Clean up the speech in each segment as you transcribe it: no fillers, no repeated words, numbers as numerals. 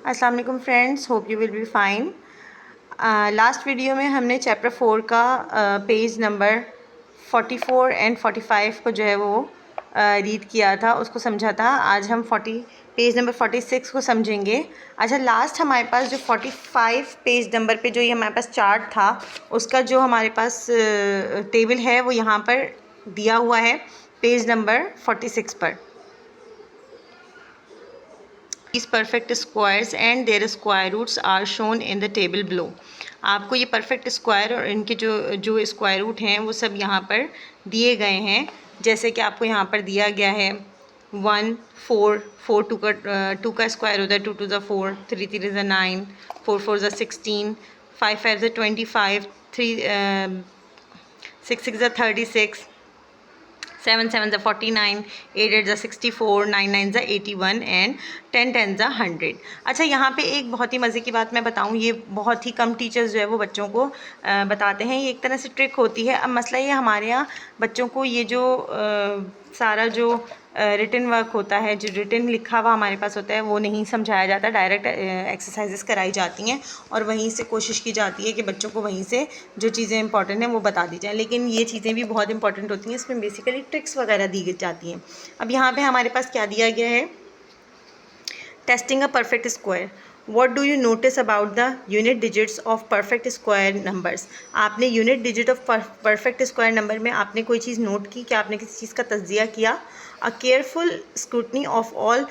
अस्सलाम वालेकुम friends, hope you will be fine. Last video में हमने चैप्टर 4 का पेज नंबर 44 एंड 45 को जो है वो रीड किया था, उसको समझा था। आज हम पेज नंबर 46 को समझेंगे। अच्छा, लास्ट हमारे पास जो 45 पेज नंबर पे जो ये हमारे पास चार्ट था, उसका जो हमारे पास टेबल है वो यहाँ पर दिया हुआ है पेज नंबर 46 पर। These perfect squares and their square roots are shown in the table below। आपको ये परफेक्ट स्क्वायर और इनके जो जो स्क्वायर रूट हैं वो सब यहाँ पर दिए गए हैं। जैसे कि आपको यहाँ पर दिया गया है 1 4 4 टू का स्क्वायर होता है, 2 2 4, 3 3 9, 4 4 16, 5 5 25, 3 6 6 36, 7 7 49, 8 8 64, 9 9 81 एंड 10 10 100। अच्छा, यहाँ पे एक बहुत ही मज़े की बात मैं बताऊँ, ये बहुत ही कम टीचर्स जो है वो बच्चों को बताते हैं। ये एक तरह से ट्रिक होती है। अब मसला ये हमारे यहाँ बच्चों को ये जो सारा जो रिटन वर्क होता है, जो रिटन लिखा हुआ हमारे पास होता है, वो नहीं समझाया जाता। डायरेक्ट एक्सरसाइजेस कराई जाती हैं और वहीं से कोशिश की जाती है कि बच्चों को वहीं से जो चीज़ें इंपॉर्टेंट हैं वो बता दी जाएँ। लेकिन ये चीज़ें भी बहुत इंपॉर्टेंट होती हैं, इसमें बेसिकली ट्रिक्स वगैरह दी जाती हैं। अब यहाँ पे हमारे पास क्या दिया गया है, testing a perfect square. What do you notice about the unit digits of perfect square numbers? आपने unit digit of perfect square number में आपने कोई चीज़ नोट की, क्या आपने किसी चीज़ का तज्जिया किया? अ careful scrutiny of all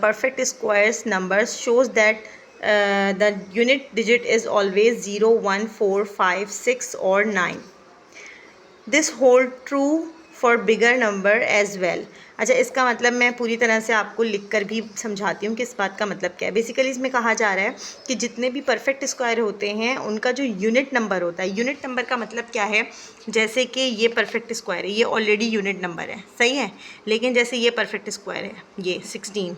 perfect squares numbers shows that the unit digit is always 0 1 4 5 6 or 9. This hold true for bigger number as well. अच्छा, इसका मतलब मैं पूरी तरह से आपको लिख कर भी समझाती हूँ कि इस बात का मतलब क्या है। बेसिकली इसमें कहा जा रहा है कि जितने भी परफेक्ट स्क्वायर होते हैं उनका जो यूनिट नंबर होता है, यूनिट नंबर का मतलब क्या है, जैसे कि ये परफेक्ट स्क्वायर है, ये ऑलरेडी यूनिट नंबर है, सही है। लेकिन जैसे ये परफेक्ट स्क्वायर है, ये 16,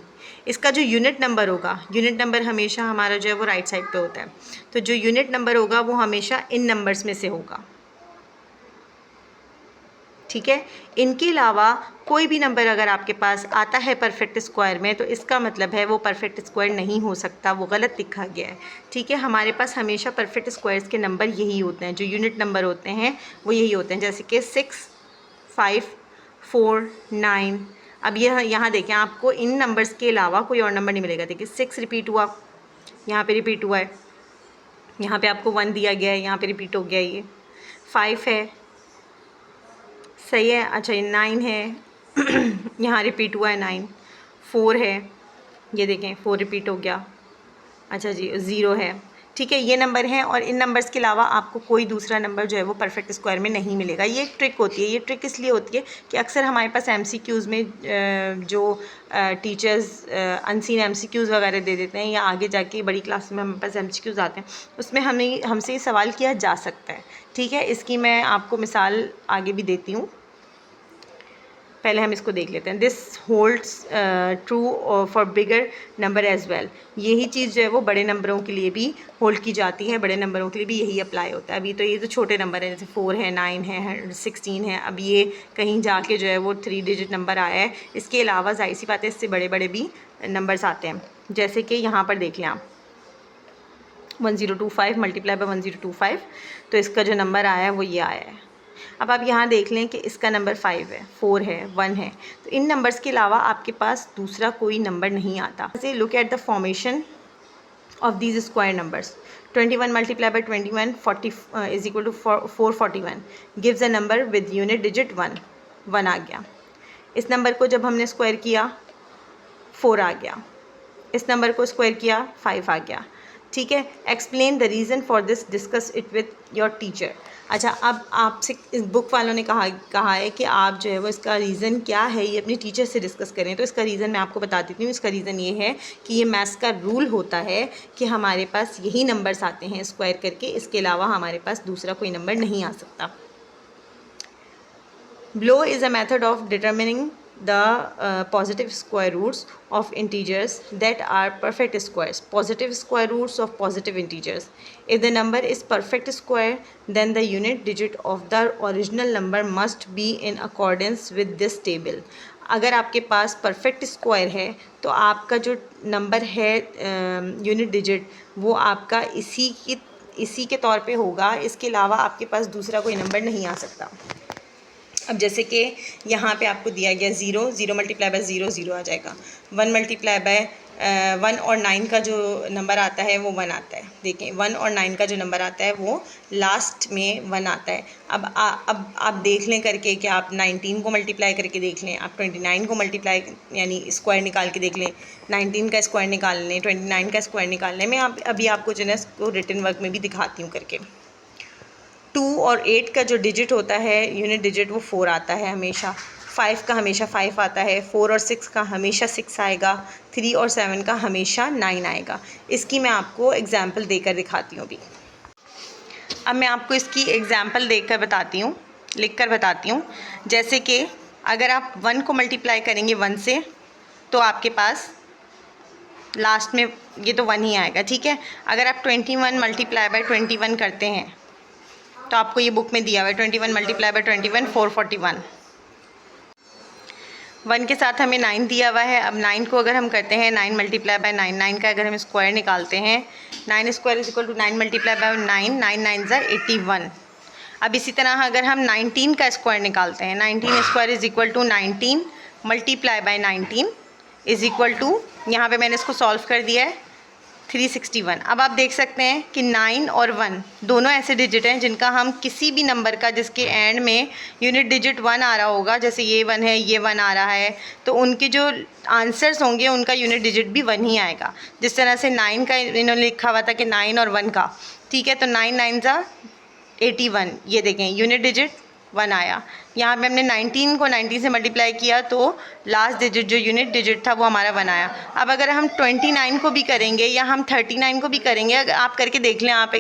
इसका जो यूनिट नंबर होगा, यूनिट नंबर हमेशा हमारा जो है वो राइट साइड पे होता है, तो जो यूनिट नंबर होगा वो हमेशा इन नंबर्स में से होगा, ठीक है। इनके अलावा कोई भी नंबर अगर आपके पास आता है परफेक्ट स्क्वायर में, तो इसका मतलब है वो परफेक्ट स्क्वायर नहीं हो सकता, वो गलत लिखा गया है, ठीक है। हमारे पास हमेशा परफेक्ट स्क्वायर्स के नंबर यही होते हैं, जो यूनिट नंबर होते हैं वो यही होते हैं, जैसे कि 6 5 4 9। अब यह यहाँ देखें, आपको इन नंबर्स के अलावा कोई और नंबर नहीं मिलेगा। देखिए 6 रिपीट हुआ, यहाँ पे रिपीट हुआ है, यहाँ पे आपको 1 दिया गया है, यहाँ पे रिपीट हो गया, ये 5 है, सही है। अच्छा, ये 9 है यहाँ रिपीट हुआ है 9, 4 है, ये देखें 4 रिपीट हो गया। अच्छा जी, 0 है, ठीक है। ये नंबर हैं और इन नंबर्स के अलावा आपको कोई दूसरा नंबर जो है वो परफेक्ट स्क्वायर में नहीं मिलेगा। ये एक ट्रिक होती है। ये ट्रिक इसलिए होती है कि अक्सर हमारे पास एमसीक्यूज़ में जो टीचर्स अनसीन एमसीक्यूज़ वगैरह दे देते हैं, या आगे जाके बड़ी क्लास में हमारे पास एमसीक्यूज़ आते हैं, उसमें हमसे ये सवाल किया जा सकता है, ठीक है। इसकी मैं आपको मिसाल आगे भी देती हूँ, पहले हम इसको देख लेते हैं। This holds true for bigger number as well. यही चीज़ जो है वो बड़े नंबरों के लिए भी होल्ड की जाती है, बड़े नंबरों के लिए भी यही अप्लाई होता है। अभी तो ये तो छोटे नंबर है, जैसे 4 है, 9 है, 16 है। अब ये कहीं जाके जो है वो 3 डिजिट नंबर आया है। इसके अलावा जाहिर सी बात है इससे बड़े बड़े भी नंबर्स आते हैं, जैसे कि यहाँ पर देख लें आप 1025 मल्टीप्लाई बाय 1025, तो इसका जो नंबर आया है वो ये आया है। अब आप यहाँ देख लें कि इसका नंबर 5 है, 4 है, 1 है, तो इन नंबर्स के अलावा आपके पास दूसरा कोई नंबर नहीं आता। जैसे look at the formation of these square numbers. 21 multiply by 21 40 is equal to 441 gives a number with unit digit 1 आ गया। इस नंबर को जब हमने स्क्वायर किया 4 आ गया, इस नंबर को स्क्वायर किया 5 आ गया, ठीक है। Explain the reason for this, discuss it with your teacher. अच्छा, अब आपसे इस बुक वालों ने कहा है कि आप जो है वो इसका रीज़न क्या है ये अपनी टीचर से डिस्कस करें। तो इसका रीज़न मैं आपको बता देती हूँ। इसका रीज़न ये है कि ये मैथ्स का रूल होता है कि हमारे पास यही नंबर्स आते हैं स्क्वायर करके, इसके अलावा हमारे पास दूसरा कोई नंबर नहीं आ सकता। Below is a method of determining the positive square roots of integers that are perfect squares. Positive square roots of positive integers. If the number is perfect square, then the unit digit of the original number must be in accordance with this table. अगर आपके पास perfect square है तो आपका जो number है unit digit वो आपका इसी के तौर पे होगा। इसके अलावा आपके पास दूसरा कोई नंबर नहीं आ सकता। अब जैसे कि यहाँ पे आपको दिया गया 0, 0 मल्टीप्लाई बाय 0, 0 आ जाएगा। 1 मल्टीप्लाई बाय 1 और 9 का जो नंबर आता है वो 1 आता है। देखें 1 और 9 का जो नंबर आता है वो लास्ट में 1 आता है। अब आप देख लें करके कि आप 19 को मल्टीप्लाई करके देख लें, आप 29 को मल्टीप्लाई यानी स्क्वायर निकाल के देख लें, 19 का स्क्वायर निकाल लें, 29 का स्क्वायर निकाल लें। मैं अभी आपको जो है इसको रिटन वर्क में भी दिखाती हूँ करके। 2 और 8 का जो डिजिट होता है यूनिट डिजिट वो 4 आता है हमेशा। 5 का हमेशा 5 आता है। 4 और 6 का हमेशा 6 आएगा। 3 और 7 का हमेशा 9 आएगा। इसकी मैं आपको एग्जांपल देकर दिखाती हूँ अभी। अब मैं आपको इसकी एग्जांपल देकर बताती हूँ, लिख कर बताती हूँ। जैसे कि अगर आप 1 को मल्टीप्लाई करेंगे 1 से तो आपके पास लास्ट में ये तो 1 ही आएगा, ठीक है। अगर आप 21 मल्टीप्लाई बाय 21 करते हैं तो आपको ये बुक में दिया हुआ है 21 मल्टीप्लाई बाय 21 441। 1 के साथ हमें 9 दिया हुआ है। अब 9 को अगर हम करते हैं 9 मल्टीप्लाई बाय 9, 9 का अगर हम स्क्वायर निकालते हैं 9 square is equal to 9 multiply by 9, 9 9 ज़ा 81। अब इसी तरह अगर हम 19 का स्क्वायर निकालते हैं 19 square is equal to 19 multiply by 19 is equal to, यहाँ पे मैंने इसको सॉल्व कर दिया है 361। अब आप देख सकते हैं कि 9 और 1 दोनों ऐसे डिजिट हैं जिनका हम किसी भी नंबर का जिसके एंड में यूनिट डिजिट 1 आ रहा होगा, जैसे ये 1 है, ये 1 आ रहा है, तो उनके जो आंसर्स होंगे उनका यूनिट डिजिट भी 1 ही आएगा। जिस तरह से 9 का इन्होंने लिखा हुआ था कि 9 और 1 का, ठीक है, तो 9 9 ज़ा 81, ये देखें यूनिट डिजिट 1 आया। यहाँ पे हमने 19 को 90 से मल्टीप्लाई किया तो लास्ट डिजिट जो यूनिट डिजिट था वो हमारा 1 आया। अब अगर हम 29 को भी करेंगे या हम 39 को भी करेंगे, अगर आप करके देख लें, आप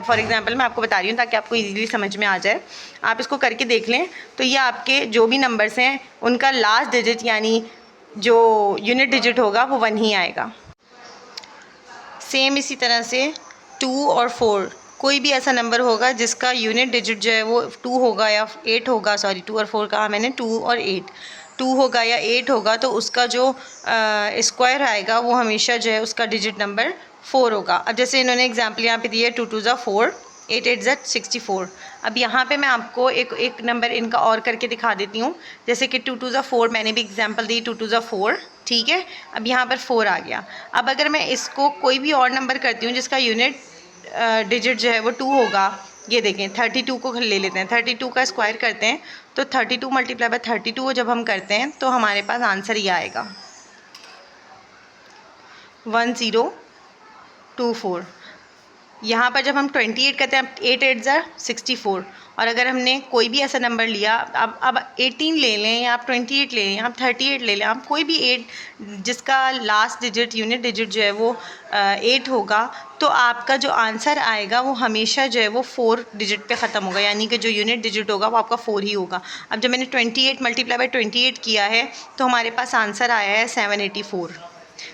फॉर एग्जांपल मैं आपको बता रही हूँ ताकि आपको इजीली समझ में आ जाए, आप इसको करके देख लें तो ये आपके जो भी नंबर्स हैं उनका लास्ट डिजिट यानी जो यूनिट डिजिट होगा वो 1 ही आएगा। सेम इसी तरह से 2 और 4, कोई भी ऐसा नंबर होगा जिसका यूनिट डिजिट जो है वो 2 होगा या 8 होगा, सॉरी 2 और 4 कहा मैंने, 2 और 8, 2 होगा या 8 होगा तो उसका जो स्क्वायर आएगा वो हमेशा जो है उसका डिजिट नंबर 4 होगा। अब जैसे इन्होंने एग्जांपल यहाँ पे दिया है 2 2 ज़ा 4, 8 8 ज़ा 64। अब यहाँ पे मैं आपको एक नंबर इनका और करके दिखा देती हूँ। जैसे कि 2 2 ज़ा 4 मैंने भी एग्जांपल दी, 2 2 ज़ा 4, ठीक है। अब यहाँ पर 4 आ गया। अब अगर मैं इसको कोई भी और नंबर करती हूँ जिसका यूनिट डिजिट जो है वो 2 होगा, ये देखें 32 को ले लेते हैं, 32 का स्क्वायर करते हैं तो 32 मल्टीप्लाई बाय 32 जब हम करते हैं तो हमारे पास आंसर ये आएगा 1024। यहाँ पर जब हम 28 करते हैं 8 8 ज़ा 64, और अगर हमने कोई भी ऐसा नंबर लिया, अब 18 ले लें या आप 28 ले लें, आप 38 ले लें, आप कोई भी 8 जिसका लास्ट डिजिट यूनिट डिजिट जो है वो 8 होगा, तो आपका जो आंसर आएगा वो हमेशा जो है वो 4 डिजिट पे ख़त्म होगा, यानी कि जो यूनिट डिजिट होगा वो आपका 4 ही होगा। अब जब मैंने 28 मल्टीप्लाई बाय 28 किया है तो हमारे पास आंसर आया है 784।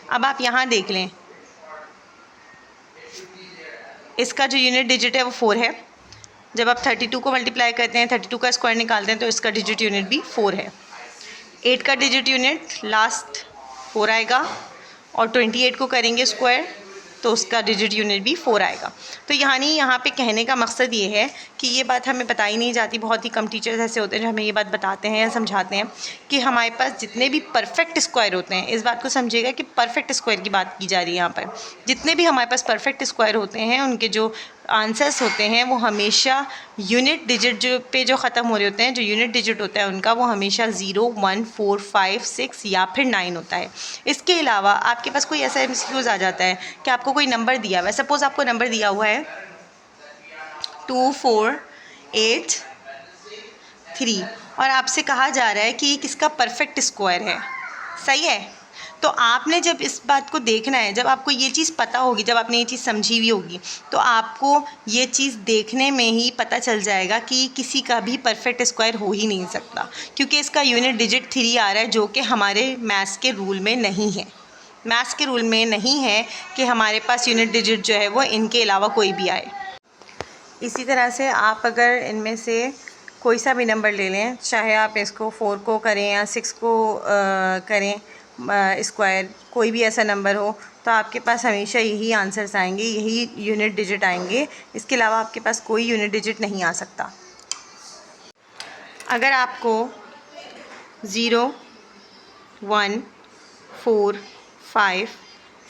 अब आप यहाँ देख लें, इसका जो यूनिट डिजिट है वो 4 है। जब आप 32 को मल्टीप्लाई करते हैं, 32 का स्क्वायर निकालते हैं तो इसका डिजिट यूनिट भी 4 है। 8 का डिजिट यूनिट लास्ट 4 आएगा, और 28 को करेंगे स्क्वायर तो उसका डिजिट यूनिट भी 4 आएगा। तो यहाँ पे कहने का मकसद ये है कि ये बात हमें बताई नहीं जाती, बहुत ही कम टीचर्स ऐसे होते हैं जो हमें ये बात बताते हैं या समझाते हैं कि हमारे पास जितने भी परफेक्ट स्क्वायर होते हैं, इस बात को समझिएगा कि परफेक्ट स्क्वायर की बात की जा रही है यहाँ पर। जितने भी हमारे पास परफेक्ट स्क्वायर होते हैं उनके जो आंसर्स होते हैं वो हमेशा यूनिट डिजिट जो ख़त्म हो रहे होते हैं, जो यूनिट डिजिट होता है उनका वो हमेशा 0 1 4 5 6 या फिर 9 होता है। इसके अलावा आपके पास कोई ऐसा MCQs आ जाता है कि आपको कोई नंबर दिया हुआ है, सपोज़ आपको नंबर दिया हुआ है 2 4 8 3 और आपसे कहा जा रहा है कि ये किसका परफेक्ट स्क्वायर है, सही है। तो आपने जब इस बात को देखना है, जब आपको ये चीज़ पता होगी, जब आपने ये चीज़ समझी हुई होगी, तो आपको ये चीज़ देखने में ही पता चल जाएगा कि किसी का भी परफेक्ट स्क्वायर हो ही नहीं सकता, क्योंकि इसका यूनिट डिजिट 3 आ रहा है जो कि हमारे मैथ्स के रूल में नहीं है। मैथ्स के रूल में नहीं है कि हमारे पास यूनिट डिजिट जो है वो इनके अलावा कोई भी आए। इसी तरह से आप अगर इनमें से कोई सा भी नंबर ले लें, चाहे आप इसको 4 को करें या 6 को करें स्क्वायर, कोई भी ऐसा नंबर हो, तो आपके पास हमेशा यही आंसर्स आएंगे, यही यूनिट डिजिट आएंगे। इसके अलावा आपके पास कोई यूनिट डिजिट नहीं आ सकता। अगर आपको 0, 1, 4, 5,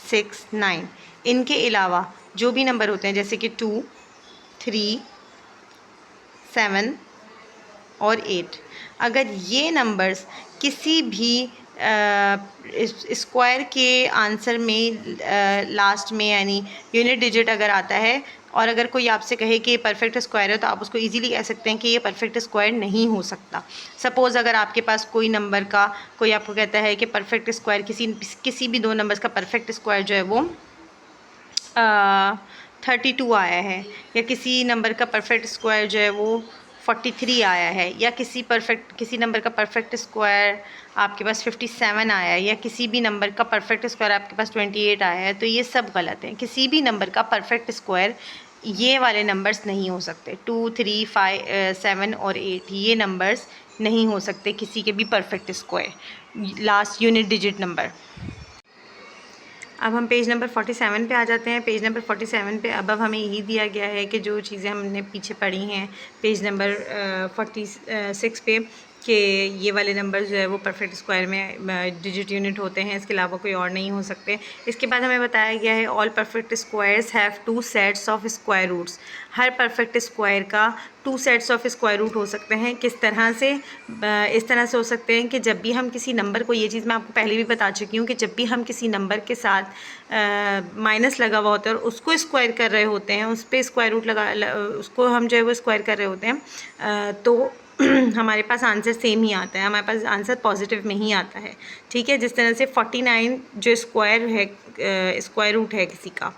6, 9 इनके अलावा जो भी नंबर होते हैं, जैसे कि 2, 3, 7 और 8, अगर ये नंबर्स किसी भी स्क्वायर के आंसर में लास्ट में यानी यूनिट डिजिट अगर आता है, और अगर कोई आपसे कहे कि ये परफेक्ट स्क्वायर है, तो आप उसको इजीली कह सकते हैं कि ये परफेक्ट स्क्वायर नहीं हो सकता। सपोज़ अगर आपके पास कोई नंबर का कोई आपको कहता है कि परफेक्ट स्क्वायर किसी भी दो नंबर्स का परफेक्ट स्क्वायर जो है वो 32 आया है, या किसी नंबर का परफेक्ट स्क्वायर जो है वो 43 आया है, या किसी नंबर का परफेक्ट स्क्वायर आपके पास 57 आया है, या किसी भी नंबर का परफेक्ट स्क्वायर आपके पास 28 आया है, तो ये सब गलत है। किसी भी नंबर का परफेक्ट स्क्वायर ये वाले नंबर्स नहीं हो सकते। 2, 3, 5, 7 और 8 ये नंबर्स नहीं हो सकते किसी के भी perfect square last unit digit number. अब हम पेज नंबर 47 पे आ जाते हैं। पेज नंबर 47 पे अब हमें यही दिया गया है कि जो चीज़ें हमने पीछे पढ़ी हैं पेज नंबर 46 पे, कि ये वाले नंबर जो है वो परफेक्ट स्क्वायर में डिजिट यूनिट होते हैं, इसके अलावा कोई और नहीं हो सकते। इसके बाद हमें बताया गया है all perfect squares have 2 sets of square roots. हर परफेक्ट स्क्वायर का 2 सेट्स ऑफ स्क्वायर रूट हो सकते हैं। किस तरह से? इस तरह से हो सकते हैं कि जब भी हम किसी नंबर को, ये चीज़ मैं आपको पहले भी बता चुकी हूँ, कि जब भी हम किसी नंबर के साथ माइनस लगा हुआ होता है और उसको स्क्वायर कर रहे होते हैं, उस पर स्क्वायर रूट उसको हम जो है वो स्क्वायर कर रहे होते हैं, तो हमारे पास आंसर सेम ही आता है, हमारे पास आंसर पॉजिटिव में ही आता है। ठीक है, जिस तरह से 49 जो स्क्वायर है, स्क्वायर रूट है किसी का,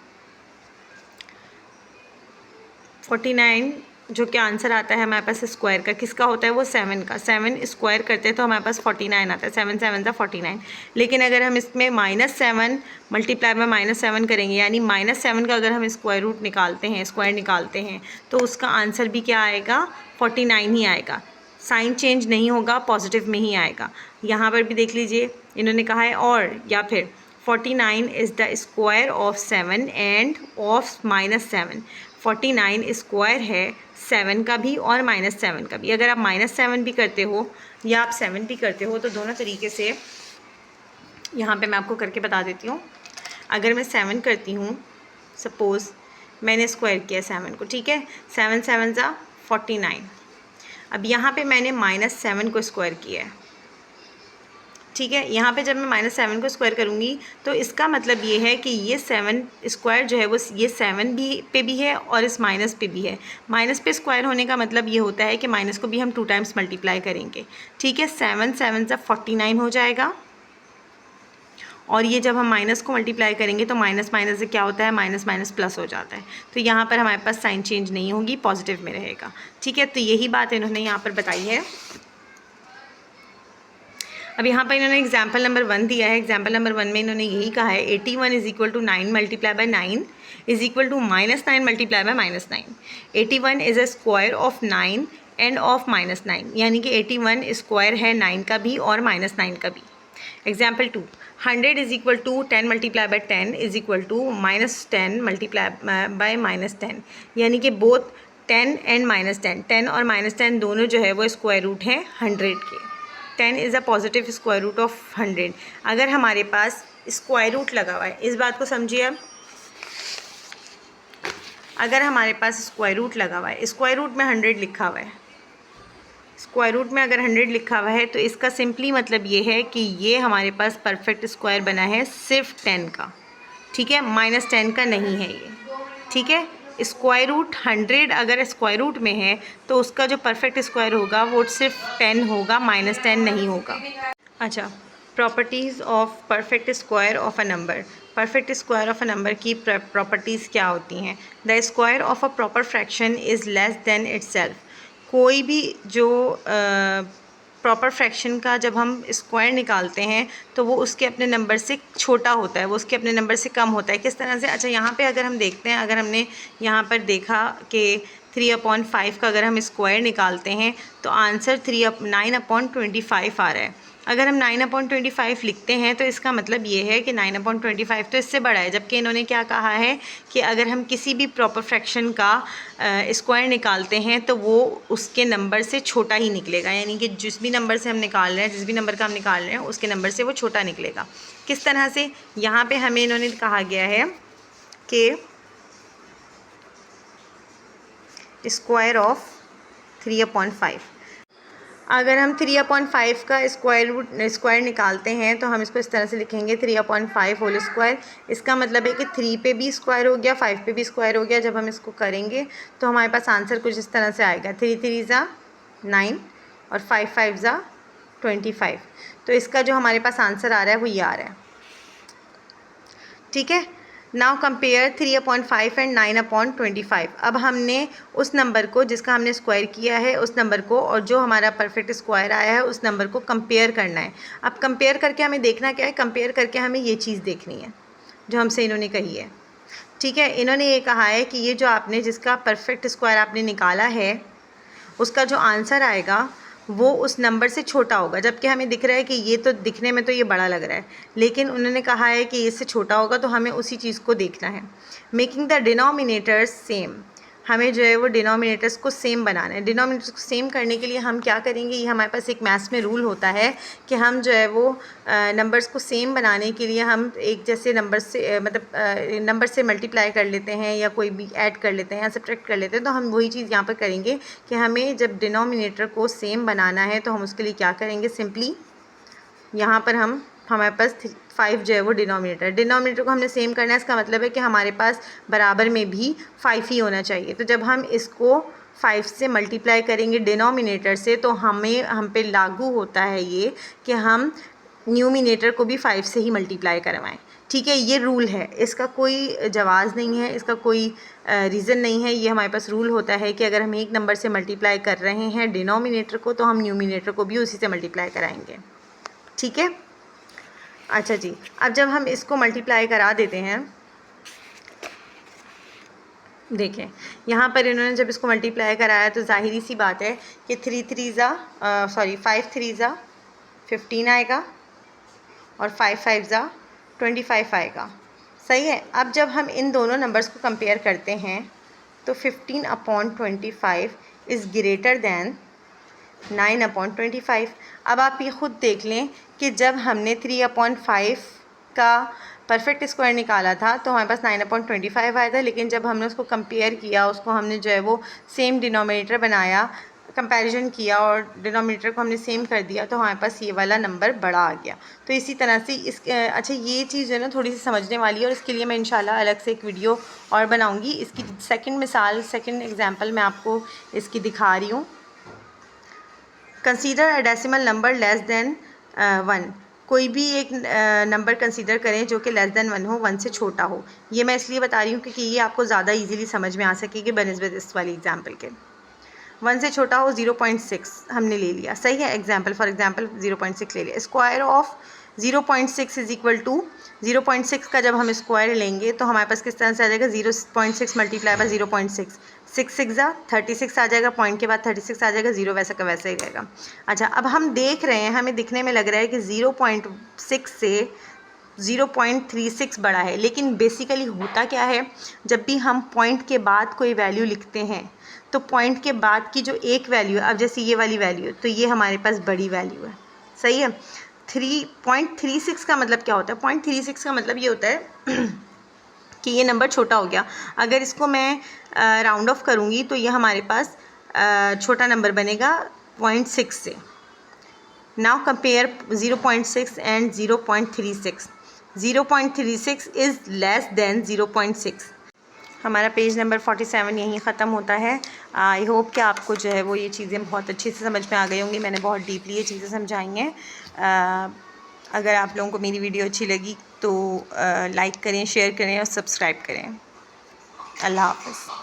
49 जो कि आंसर आता है हमारे पास स्क्वायर का, किसका होता है वो 7 का। 7 स्क्वायर करते हैं तो हमारे पास 49 आता है, 7 7 49। लेकिन अगर हम इसमें -7 मल्टीप्लाई में -7 करेंगे, यानी -7 का अगर हम स्क्वायर रूट निकालते हैं, स्क्वायर निकालते हैं, तो उसका आंसर भी क्या आएगा? 49 ही आएगा। साइन चेंज नहीं होगा, पॉजिटिव में ही आएगा। यहाँ पर भी देख लीजिए, इन्होंने कहा है और, या फिर 49 is the square of 7 end of -7। 49 square है 7 का भी और -7 का भी। अगर आप -7 भी करते हो या आप 7 भी करते हो, तो दोनों तरीके से यहाँ पे मैं आपको करके बता देती हूँ। अगर मैं 7 करती हूँ, सपोज़ मैंने स्क्वायर किया 7 को, ठीक है, 7 7 ज़ा 49। अब यहाँ पे मैंने -7 को स्क्वायर किया है, ठीक है। यहाँ पे जब मैं -7 को स्क्वायर करूँगी तो इसका मतलब ये है कि ये 7 स्क्वायर जो है वो ये 7 भी है और इस माइनस पे भी है। माइनस पे स्क्वायर होने का मतलब ये होता है कि माइनस को भी हम 2 टाइम्स मल्टीप्लाई करेंगे, ठीक है। 7 7 ज़ा 49 हो जाएगा, और ये जब हम माइनस को मल्टीप्लाई करेंगे तो माइनस माइनस से क्या होता है? माइनस माइनस प्लस हो जाता है। तो यहाँ पर हमारे पास साइन चेंज नहीं होगी, पॉजिटिव में रहेगा, ठीक है। तो यही बात इन्होंने यहाँ पर बताई है। अब यहाँ पर इन्होंने एग्जाम्पल नंबर 1 दिया है। एग्जाम्पल नंबर 1 में इन्होंने यही कहा है 81 = 9 multiply by 9 = -9 multiply by -9। 81 is a square of 9 end of -9, यानी कि 81 स्क्वायर है 9 का भी और -9 का भी। Example 2, 100 = 10 multiply by 10 = -10 multiply by -10, यानी कि बोथ 10 एंड -10, 10 और -10 दोनों जो है वो स्क्वायर रूट हैं 100 के। 10 is a positive square root of 100। अगर हमारे पास स्क्वायर रूट लगा हुआ है, इस बात को समझिए अब, अगर हमारे पास स्क्वायर रूट लगा हुआ है, स्क्वायर रूट में 100 लिखा हुआ है, स्क्वायर रूट में अगर 100 लिखा हुआ है, तो इसका सिंपली मतलब ये है कि ये हमारे पास परफेक्ट स्क्वायर बना है सिर्फ 10 का, ठीक है, -10 का नहीं है ये, ठीक है। स्क्वायर रूट 100 अगर स्क्वायर रूट में है तो उसका जो परफेक्ट स्क्वायर होगा वो सिर्फ 10 होगा, -10 नहीं होगा। अच्छा, properties of perfect square of a number. Perfect square of a number की प्रॉपर्टीज़ क्या होती हैं? The square of a proper fraction is less than itself. कोई भी जो प्रॉपर फ्रैक्शन का जब हम स्क्वायर निकालते हैं तो वो उसके अपने नंबर से छोटा होता है, वो उसके अपने नंबर से कम होता है। किस तरह से? अच्छा, यहाँ पे अगर हम देखते हैं, अगर हमने यहाँ पर देखा कि 3/5 का अगर हम स्क्वायर निकालते हैं तो आंसर 9/25 आ रहा है। अगर हम 9/25 लिखते हैं तो इसका मतलब ये है कि 9/25 तो इससे बड़ा है, जबकि इन्होंने क्या कहा है कि अगर हम किसी भी प्रॉपर फ्रैक्शन का स्क्वायर निकालते हैं तो वो उसके नंबर से छोटा ही निकलेगा, यानी कि जिस भी नंबर से हम निकाल रहे हैं, जिस भी नंबर का हम निकाल रहे हैं उसके नंबर से वो छोटा निकलेगा। किस तरह से? यहाँ पे हमें इन्होंने कहा गया है कि स्क्वायर ऑफ 3/5। अगर हम 3/5 का स्क्वायर निकालते हैं तो हम इसको इस तरह से लिखेंगे 3/5 होल स्क्वायर। इसका मतलब है कि 3 पे भी स्क्वायर हो गया, 5 पे भी स्क्वायर हो गया। जब हम इसको करेंगे तो हमारे पास आंसर कुछ इस तरह से आएगा, 3 3 ज़ा 9 और 5 5 ज़ा 25। तो इसका जो हमारे पास आंसर आ रहा है वो ये आ रहा है। ठीक है, नाउ कंपेयर 3/5 एंड 9/25। अब हमने उस नंबर को जिसका हमने स्क्वायर किया है उस नंबर को और जो हमारा परफेक्ट स्क्वायर आया है उस नंबर को कंपेयर करना है। अब कंपेयर करके हमें देखना क्या है? कंपेयर करके हमें ये चीज़ देखनी है जो हमसे इन्होंने कही है। ठीक है, इन्होंने ये कहा है कि ये जो आपने जिसका परफेक्ट स्क्वायर आपने निकाला है उसका जो आंसर आएगा वो उस नंबर से छोटा होगा, जबकि हमें दिख रहा है कि ये तो दिखने में तो ये बड़ा लग रहा है, लेकिन उन्होंने कहा है कि इससे छोटा होगा, तो हमें उसी चीज़ को देखना है। मेकिंग द डिनोमिनेटर्स सेम, हमें जो है वो डिनोमिनेटर्स को सेम बनाना है। डिनोमिनेटर्स को सेम करने के लिए हम क्या करेंगे? ये हमारे पास एक मैथ्स में रूल होता है कि हम जो है वो नंबर्स को सेम बनाने के लिए हम एक जैसे नंबर से नंबर से मल्टीप्लाई कर लेते हैं या कोई भी ऐड कर लेते हैं या सब्ट्रैक्ट कर लेते हैं। तो हम वही चीज़ यहाँ पर करेंगे कि हमें जब डिनोमिनेटर को सेम बनाना है तो हम उसके लिए क्या करेंगे? सिंपली यहाँ पर हमारे पास 5 जो है वो डिनोमिनेटर को हमने सेम करना है। इसका मतलब है कि हमारे पास बराबर में भी 5 ही होना चाहिए। तो जब हम इसको 5 से मल्टीप्लाई करेंगे डिनोमिनेटर से तो हम पे लागू होता है ये कि हम न्यूमिनेटर को भी 5 से ही मल्टीप्लाई करवाएं। ठीक है, ये रूल है, इसका कोई जवाज़ नहीं है, इसका कोई रीज़न नहीं है। ये हमारे पास रूल होता है कि अगर हम एक नंबर से मल्टीप्लाई कर रहे हैं डिनोमिनेटर को तो हम न्यूमिनेटर को भी उसी से मल्टीप्लाई कराएंगे। ठीक है, अच्छा जी, अब जब हम इसको मल्टीप्लाई करा देते हैं, देखें यहाँ पर इन्होंने जब इसको मल्टीप्लाई कराया तो ज़ाहिरी सी बात है कि 5 3 ज़ा 15 आएगा और 5 5 ज़ा 25 आएगा। सही है। अब जब हम इन दोनों नंबर्स को कंपेयर करते हैं तो 15/25 इज़ ग्रेटर दैन 9/25। अब आप ये ख़ुद देख लें कि जब हमने 3/5 का परफेक्ट स्क्वायर निकाला था तो हमारे पास 9/25 आया था, लेकिन जब हमने उसको कंपेयर किया, उसको हमने जो है वो सेम डिनोमिनेटर बनाया, कंपैरिजन किया और डिनोमिनेटर को हमने सेम कर दिया तो हमारे पास ये वाला नंबर बड़ा आ गया। तो इसी तरह से अच्छा ये चीज़ जो है ना थोड़ी सी समझने वाली है और इसके लिए मैं इंशाल्लाह अलग से एक वीडियो और बनाऊँगी। इसकी सेकंड एग्जाम्पल मैं आपको इसकी दिखा रही हूँ। Consider a decimal number less than 1। कोई भी एक नंबर कंसीडर करें जो कि लेस दैन 1 हो, 1 से छोटा हो। ये मैं इसलिए बता रही हूँ क्योंकि ये आपको ज़्यादा इजीली समझ में आ सकेगी बनस्बत इस वाली एग्जांपल के। 1 से छोटा हो 0.6 हमने ले लिया, सही है। फॉर एग्जांपल 0.6 ले लिया। Square of 0.6 is equal to 0.6 का जब हम स्क्वायर लेंगे तो हमारे पास किस तरह से आ जाएगा? 0.6 मल्टीप्लाई बाय 0.6, 6 6 ज़ा 36 आ जाएगा, पॉइंट के बाद 36 आ जाएगा, 0 वैसा का वैसा ही रहेगा। अच्छा, अब हम देख रहे हैं, हमें दिखने में लग रहा है कि 0.6 से 0.36 बड़ा है, लेकिन बेसिकली होता क्या है, जब भी हम पॉइंट के बाद कोई वैल्यू लिखते हैं तो पॉइंट के बाद की जो एक वैल्यू है, अब जैसे ये वाली वैल्यू है तो ये हमारे पास बड़ी वैल्यू है, सही है। 3.36 का मतलब क्या होता है? 0.36 का मतलब ये होता है कि ये नंबर छोटा हो गया। अगर इसको मैं राउंड ऑफ करूँगी तो ये हमारे पास छोटा नंबर बनेगा 0.6 से। Now compare 0.6 and 0.36। 0.36 is less than 0.6। हमारा पेज नंबर 47 यहीं ख़त्म होता है। आई होप कि आपको जो है वो ये चीज़ें बहुत अच्छे से समझ में आ गई होंगी। मैंने बहुत डीपली ये चीज़ें समझाई हैं। अगर आप लोगों को मेरी वीडियो अच्छी लगी तो लाइक करें, शेयर करें और सब्सक्राइब करें। अल्लाह हाफ़िज़।